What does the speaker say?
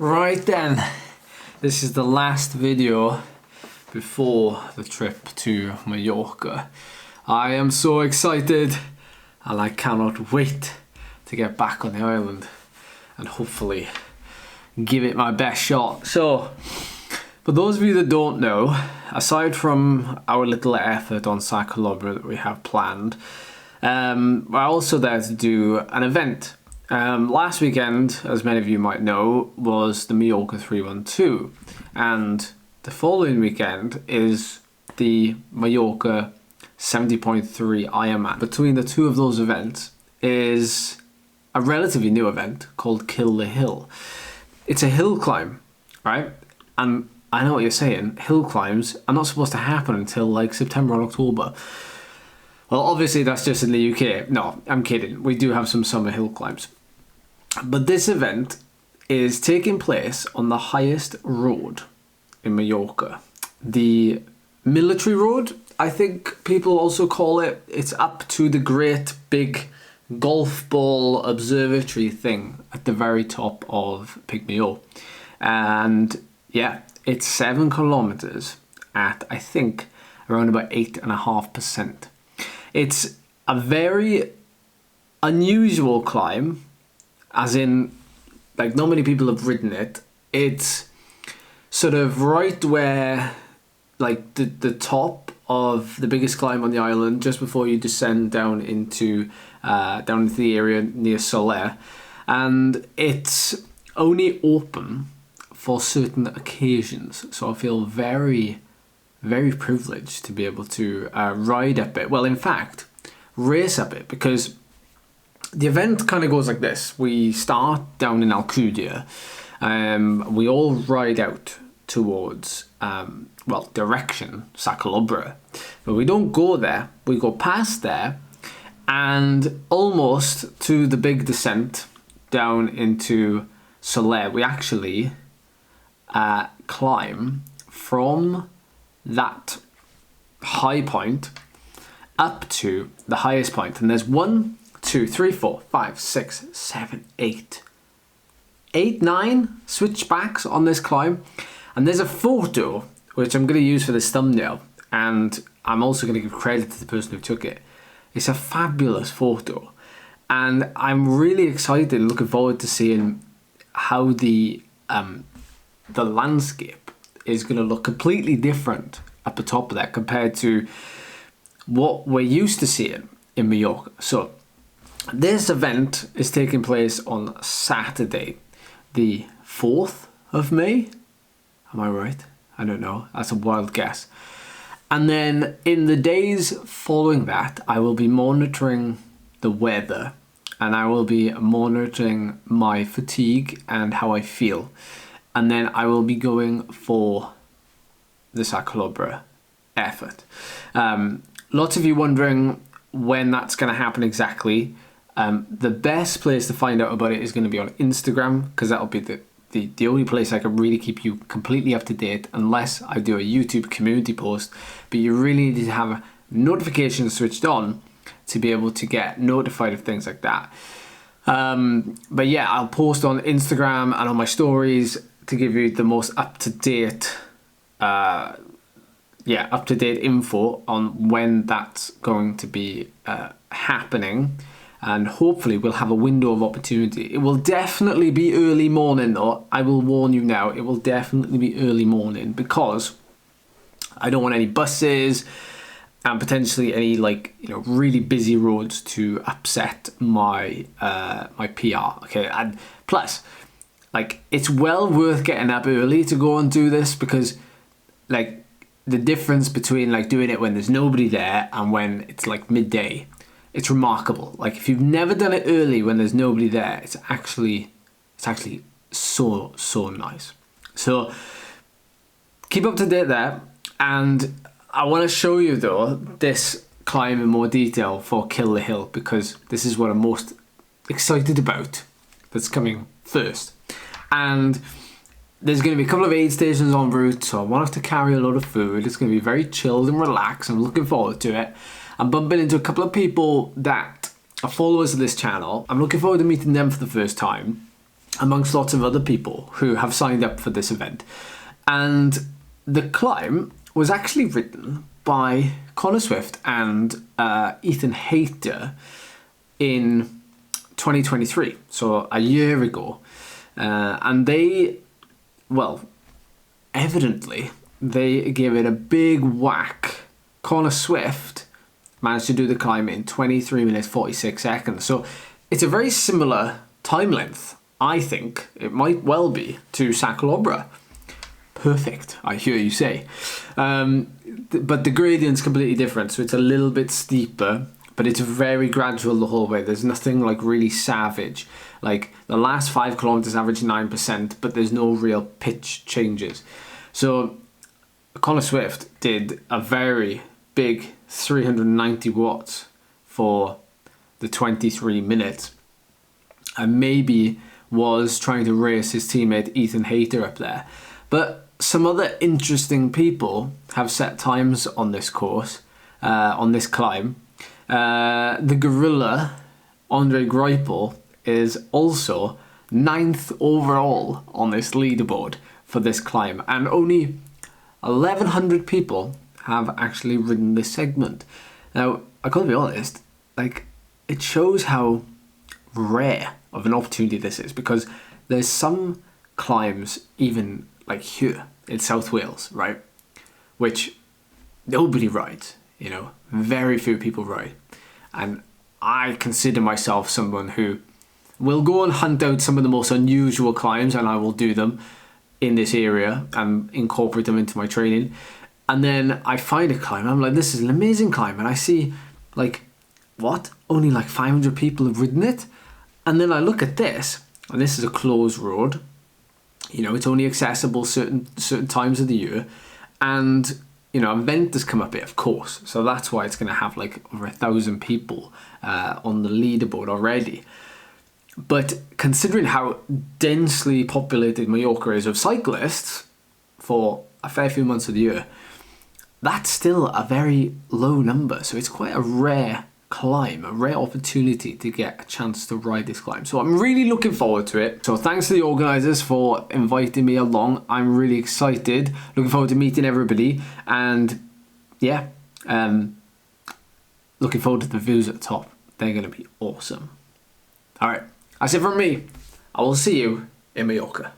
Right then, this is the last video before the trip to Mallorca. I am so excited and I cannot wait to get back on the island and hopefully give it my best shot. So, for those of you that don't know, aside from our little effort on cyclist that we have planned, we're also there to do an event. Last weekend, as many of you might know, was the Mallorca 312, and the following weekend is the Mallorca 70.3 Ironman. Between the two of those events is a relatively new event called Kill the Hill. It's a hill climb, right? And I know what you're saying, hill climbs are not supposed to happen until like September or October. Well, obviously that's just in the UK. No, I'm kidding. We do have some summer hill climbs. But this event is taking place on the highest road in Mallorca. The military road, I think people also call it. It's up to the great big golf ball observatory thing at the very top of Pygmalion. And yeah, it's 7 kilometers at, I think, around about 8.5%. It's a very unusual climb, as in, like, not many people have ridden it. It's sort of right where, like, the top of the biggest climb on the island, just before you descend down into the area near Soler, and it's only open for certain occasions. So I feel very, very privileged to be able to ride up it. Well, in fact, race up it, because the event kind of goes like this. We start down in Alcudia. We all ride out towards, direction Sacalobra. But we don't go there. We go past there and almost to the big descent down into Soler. We actually climb from that high point up to the highest point. And there's 1, 2, 3, 4, 5, 6, 7, 8, 9 switchbacks on this climb. And there's a photo which I'm going to use for this thumbnail, and I'm also going to give credit to the person who took it. It's a fabulous photo, and I'm really excited, looking forward to seeing how the landscape is going to look completely different at the top of that compared to what we're used to seeing in Mallorca. So this event is taking place on Saturday, the 4th of May. Am I right? I don't know. That's a wild guess. And then in the days following that, I will be monitoring the weather, and I will be monitoring my fatigue and how I feel. And then I will be going for the Sacalobra effort. Lots of you wondering when that's going to happen exactly. The best place to find out about it is going to be on Instagram, because that'll be the only place I can really keep you completely up to date, unless I do a YouTube community post. But you really need to have notifications switched on to be able to get notified of things like that. But yeah, I'll post on Instagram and on my stories to give you the most up-to-date info on when that's going to be happening. And hopefully we'll have a window of opportunity. It will definitely be early morning though. I will warn you now, it will definitely be early morning, because I don't want any buses and potentially any really busy roads to upset my my PR. Okay, and plus, it's well worth getting up early to go and do this, because the difference between doing it when there's nobody there and when it's midday, it's remarkable. If you've never done it early when there's nobody there, it's actually so nice. So keep up to date there, and I want to show you though this climb in more detail for Kill the Hill, because this is what I'm most excited about that's coming first. And there's going to be a couple of aid stations en route, so I won't have to carry a lot of food. It's going to be very chilled and relaxed. I'm looking forward to it. I'm bumping into a couple of people that are followers of this channel. I'm looking forward to meeting them for the first time. amongst lots of other people who have signed up for this event. And the climb was actually written by Connor Swift and Ethan Hayter in 2023, so a year ago. And they, well, evidently, they gave it a big whack. Connor Swift managed to do the climb in 23 minutes 46 seconds. So it's a very similar time length, I think. It might well be to Sacalobra. Perfect, I hear you say. But the gradient's completely different, so it's a little bit steeper, but it's very gradual the whole way. There's nothing like really savage. Like the last 5 kilometers average 9%, but there's no real pitch changes. So Connor Swift did a very big 390 watts for the 23 minutes, and maybe was trying to race his teammate Ethan Hayter up there. But some other interesting people have set times on this course, on this climb. The gorilla, Andre Greipel, is also 9th overall on this leaderboard for this climb, and only 1,100 people have actually ridden this segment. Now, I gotta be honest, like, it shows how rare of an opportunity this is, because there's some climbs, even like here in South Wales, right, which nobody rides, you know, very few people ride. And I consider myself someone who will go and hunt out some of the most unusual climbs, and I will do them in this area and incorporate them into my training. And then I find a climb, I'm like, this is an amazing climb, and I see, like, what? Only like 500 people have ridden it? And then I look at this, and this is a closed road. You know, it's only accessible certain times of the year. And, you know, an event has come up here, of course. So that's why it's going to have like over 1,000 people on the leaderboard already. But considering how densely populated Mallorca is of cyclists for a fair few months of the year, that's still a very low number. So it's quite a rare climb, a rare opportunity to get a chance to ride this climb. So I'm really looking forward to it. So thanks to the organisers for inviting me along. I'm really excited. Looking forward to meeting everybody. And yeah, looking forward to the views at the top. They're going to be awesome. All right, that's it from me. I will see you in Mallorca.